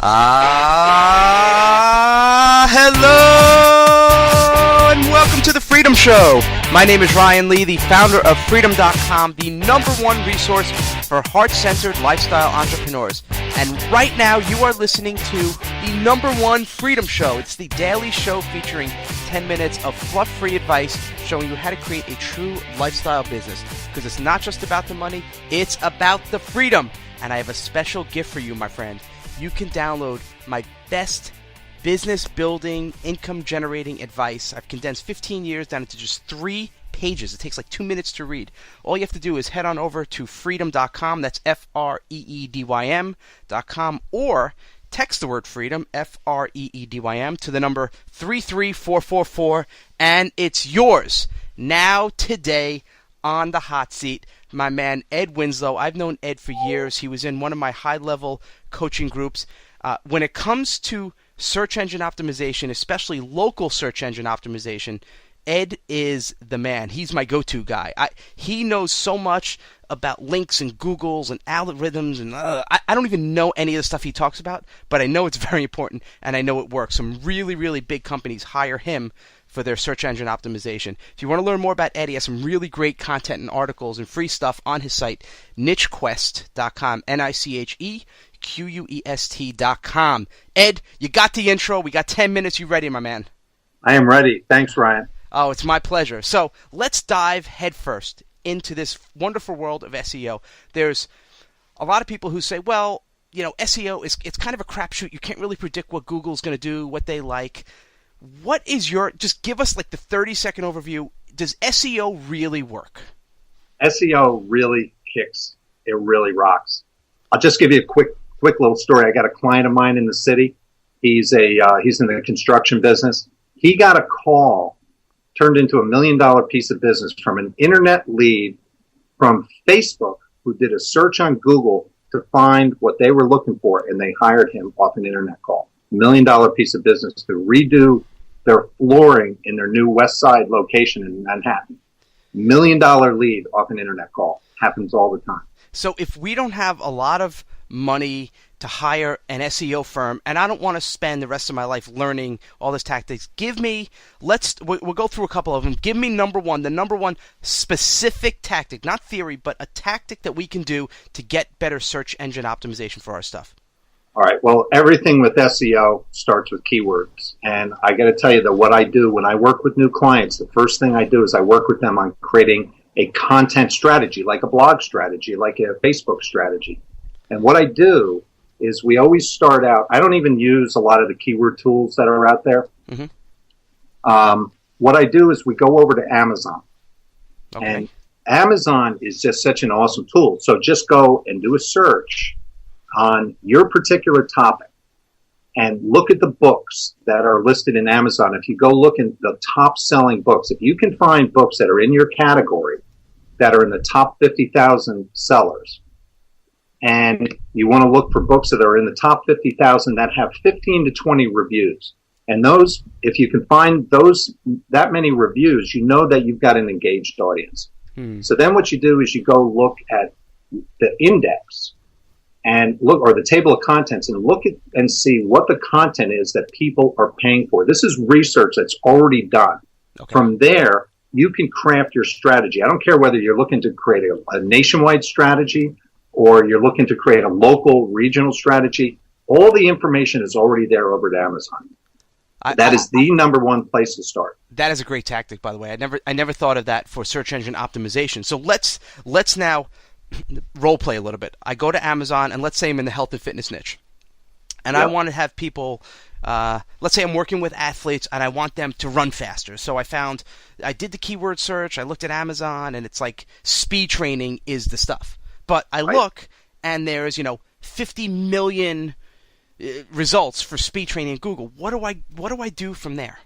Hello and welcome to the Freedom Show. My name is Ryan Lee, the founder of Freedym.com, the #1 resource for heart-centered lifestyle entrepreneurs. And right now you are listening to the #1 Freedom Show. It's the daily show featuring 10 minutes of fluff-free advice showing you how to create a true lifestyle business. Because it's not just about the money, it's about the freedom. And I have a special gift for you, my friend. You can download my best business building, income generating advice. I've condensed 15 years down into just 3 pages. It takes like 2 minutes to read. All you have to do is head on over to Freedym.com. That's Freedym.com, or text the word freedom, Freedym, to the number 33444, and it's yours. Now, today, on the hot seat, my man Ed Winslow. I've known Ed for years. He was in one of my high-level coaching groups. When it comes to search engine optimization, especially local search engine optimization, Ed is the man. He's my go-to guy. He knows so much about links and Googles and algorithms, and I don't even know any of the stuff he talks about, but I know it's very important, and I know it works. Some really, really big companies hire him for their search engine optimization. If you want to learn more about Ed, he has some really great content and articles and free stuff on his site, nichequest.com, NICHEQUEST.com. Ed, you got the intro. We got 10 minutes. You ready, my man? I am ready. Thanks, Ryan. Oh, it's my pleasure. So let's dive headfirst into this wonderful world of SEO. There's a lot of people who say, well, you know, SEO it's kind of a crapshoot. You can't really predict what Google's going to do, what they like. What is just give us like the 30-second overview. Does SEO really work? SEO really kicks. It really rocks. I'll just give you a quick little story. I got a client of mine in the city. He's in the construction business. He got a call, turned into $1 million piece of business from an internet lead from Facebook, who did a search on Google to find what they were looking for, and they hired him off an internet call. $1 million piece of business to redo their flooring in their new West Side location in Manhattan. $1 million lead off an internet call. Happens all the time. So if we don't have a lot of money to hire an SEO firm, and I don't want to spend the rest of my life learning all this tactics, we'll go through a couple of them. Give me the number one specific tactic, not theory, but a tactic that we can do to get better search engine optimization for our stuff. All right. Well, everything with SEO starts with keywords. And I got to tell you that what I do when I work with new clients, the first thing I do is I work with them on creating a content strategy, like a blog strategy, like a Facebook strategy. And what I do is we always start out, I don't even use a lot of the keyword tools that are out there. Mm-hmm. What I do is we go over to Amazon. Okay. And Amazon is just such an awesome tool. So just go and do a search on your particular topic and look at the books that are listed in Amazon. If you go look in the top selling books, if you can find books that are in your category that are in the top 50,000 sellers, and you want to look for books that are in the top 50,000 that have 15 to 20 reviews, and those, if you can find that many reviews, you know that you've got an engaged audience. So then what you do is you go look at the index and look, or the table of contents, and look at and see what the content is that people are paying for. This is research that's already done. Okay. From there, you can craft your strategy. I don't care whether you're looking to create a nationwide strategy or you're looking to create a local, regional strategy. All the information is already there over at Amazon. That is the #1 place to start. That is a great tactic, by the way. I never thought of that for search engine optimization. So let's now role play a little bit. I go to Amazon, and let's say I'm in the health and fitness niche, and I want to have people, let's say I'm working with athletes and I want them to run faster. So I did the keyword search, I looked at Amazon, and it's like speed training is the stuff. But I look, and there's 50 million results for speed training in Google. What do I do from there?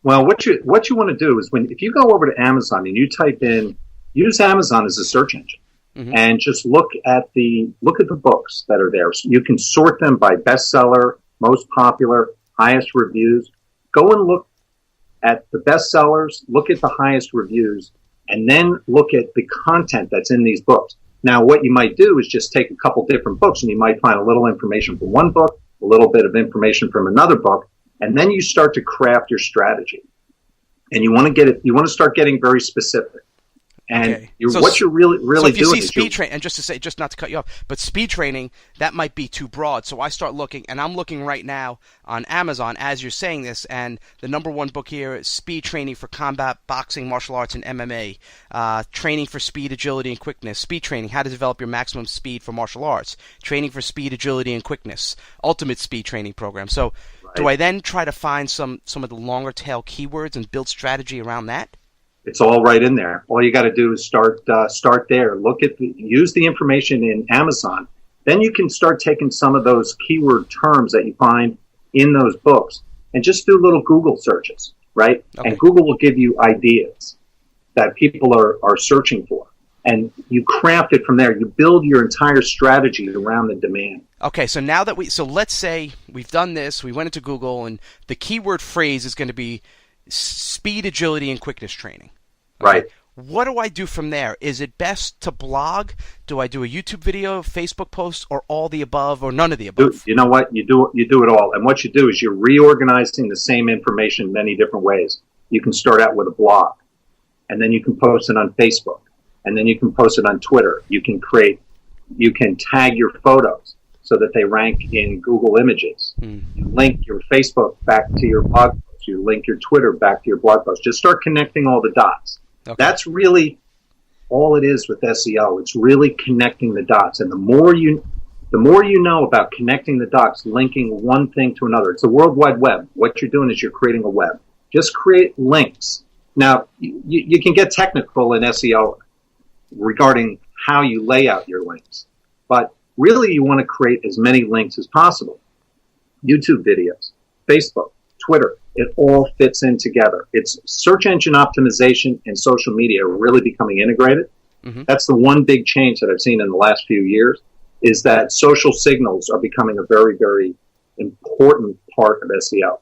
Well, what you want to do is if you go over to Amazon and you type in, use Amazon as a search engine. Mm-hmm. And just look at the books that are there. So you can sort them by bestseller, most popular, highest reviews. Go and look at the bestsellers, look at the highest reviews, and then look at the content that's in these books. Now, what you might do is just take a couple different books, and you might find a little information from one book a little bit of information from another book, and then you start to craft your strategy. And you want to start getting very specific. And what you're really so if you doing see speed training, and just not to cut you off, but speed training, that might be too broad. So I start looking, and I'm looking right now on Amazon as you're saying this, and the number one book here is Speed Training for Combat, Boxing, Martial Arts, and MMA. Training for Speed, Agility, and Quickness. Speed Training, How to Develop Your Maximum Speed for Martial Arts. Training for Speed, Agility, and Quickness. Ultimate Speed Training Program. So do I then try to find some of the longer tail keywords and build strategy around that? It's all right in there. All you got to do is start there. Use the information in Amazon. Then you can start taking some of those keyword terms that you find in those books and just do little Google searches, right? Okay. And Google will give you ideas that people are searching for. And you craft it from there. You build your entire strategy around the demand. Okay, so now that let's say we've done this, we went into Google, and the keyword phrase is going to be speed, agility, and quickness training. Okay. Right. What do I do from there? Is it best to blog? Do I do a YouTube video, Facebook post, or all the above, or none of the above? You know what? You do it all. And what you do is you're reorganizing the same information many different ways. You can start out with a blog, and then you can post it on Facebook, and then you can post it on Twitter. You can tag your photos so that they rank in Google Images. You link your Facebook back to your blog post. You link your Twitter back to your blog post. Just start connecting all the dots. Okay. That's really all it is with SEO. It's really connecting the dots. And the more you know about connecting the dots, linking one thing to another. It's the World Wide Web. What you're doing is you're creating a web. Just create links. Now, you can get technical in SEO regarding how you lay out your links. But really, you want to create as many links as possible. YouTube videos, Facebook, Twitter, it all fits in together. It's search engine optimization and social media are really becoming integrated. Mm-hmm. That's the one big change that I've seen in the last few years, is that social signals are becoming a very, very important part of SEO.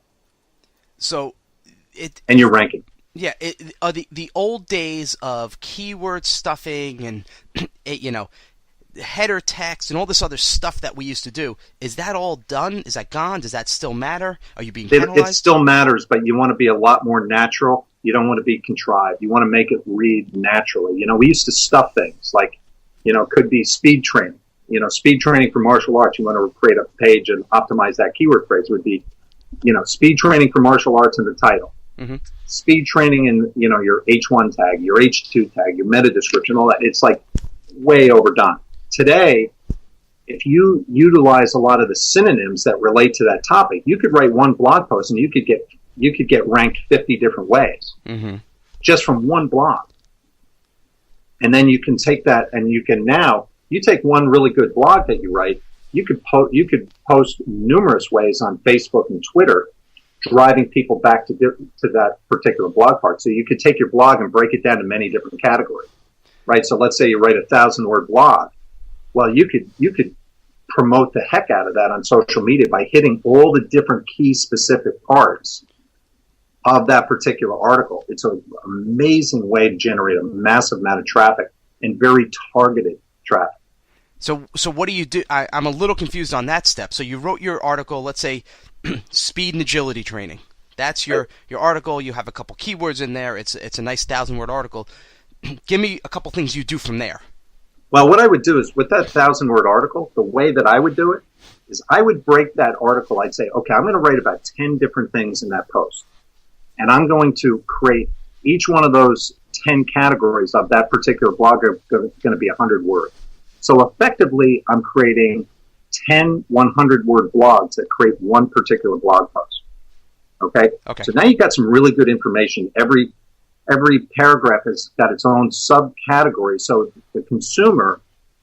And your ranking. Yeah, the old days of keyword stuffing and header text and all this other stuff that we used to do, is that all done? Is that gone? Does that still matter? Are you being penalized? It still matters, but you want to be a lot more natural. You don't want to be contrived. You want to make it read naturally. We used to stuff things like, could be speed training. Speed training for martial arts. You want to create a page and optimize that keyword phrase would be, speed training for martial arts in the title. Mm-hmm. Speed training in, your H1 tag, your H2 tag, your meta description, all that. It's like way overdone. Today, if you utilize a lot of the synonyms that relate to that topic, you could write one blog post and you could get ranked 50 different ways just from one blog. And then you can take that and you take one really good blog that you write, you could post numerous ways on Facebook and Twitter, driving people back to that particular blog part. So you could take your blog and break it down to many different categories, right? So let's say you write a 1,000-word blog. Well, you could promote the heck out of that on social media by hitting all the different key specific parts of that particular article. It's an amazing way to generate a massive amount of traffic and very targeted traffic. So what do you do? I'm a little confused on that step. So you wrote your article, let's say, speed and agility training. That's your article. You have a couple keywords in there. It's a nice 1,000-word article. Give me a couple things you do from there. Well, what I would do is with that 1,000-word article, the way that I would do it is I would break that article. I'd say, okay, I'm going to write about 10 different things in that post. And I'm going to create each one of those 10 categories of that particular blog are going to be 100 words. So effectively, I'm creating 10 100-word blogs that create one particular blog post. Okay? So now you've got some really good information. Every paragraph has got its own subcategory. So the consumer,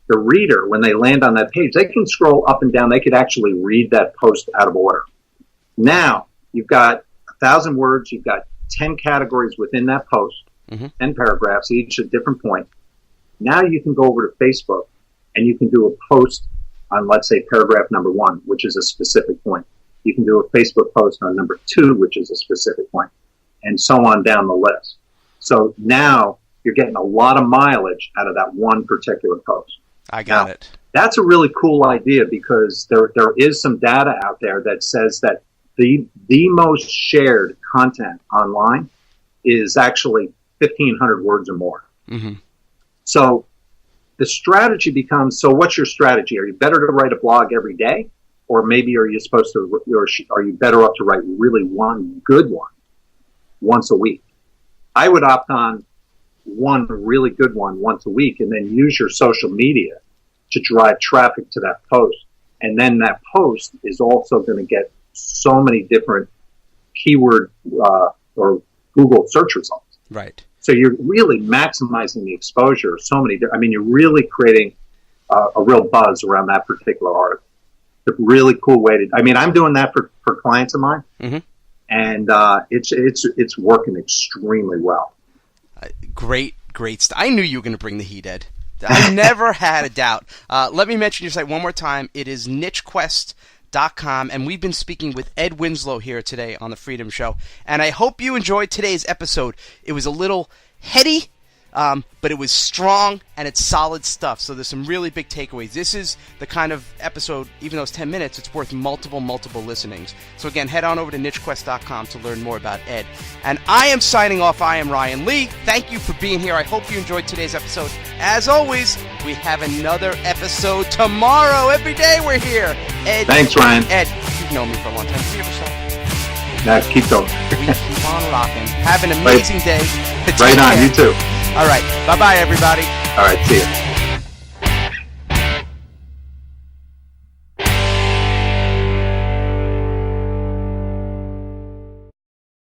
the reader, when they land on that page, they can scroll up and down. They could actually read that post out of order. Now you've got 1,000 words. You've got 10 categories within that post, 10 paragraphs, each at a different point. Now you can go over to Facebook and you can do a post on, let's say, paragraph number 1, which is a specific point. You can do a Facebook post on number 2, which is a specific point, and so on down the list. So now you're getting a lot of mileage out of that one particular post. I got it. That's a really cool idea, because there is some data out there that says that the most shared content online is actually 1,500 words or more. Mm-hmm. So the strategy becomes, so what's your strategy? Are you better to write a blog every day? Or maybe are you better off to write really one good one once a week? I would opt on one really good one once a week, and then use your social media to drive traffic to that post. And then that post is also going to get so many different keyword or Google search results. Right. So you're really maximizing the exposure of so many. I mean, you're really creating a real buzz around that particular article. It's a really cool way to. I mean, I'm doing that for clients of mine, mm-hmm. and it's working extremely well. Great stuff. I knew you were going to bring the heat, Ed. I never had a doubt. Let me mention your site one more time. It is nichequest.com, and we've been speaking with Ed Winslow here today on the Freedom Show. And I hope you enjoyed today's episode. It was a little heady, but it was strong, and it's solid stuff. So there's some really big takeaways. This is the kind of episode, even though it's 10 minutes, it's worth multiple listenings. So again, head on over to nichequest.com to learn more about Ed. And I am signing off. I am Ryan Lee. Thank you for being here. I hope you enjoyed today's episode. As always, we have another episode tomorrow. Every day we're here. Ed. Thanks, Ryan. Ed, you've known me for a long time. See you ever stop? Now keep going. We keep on rocking. Have an amazing day. Right on. You too. All right. Bye-bye, everybody. All right. See you.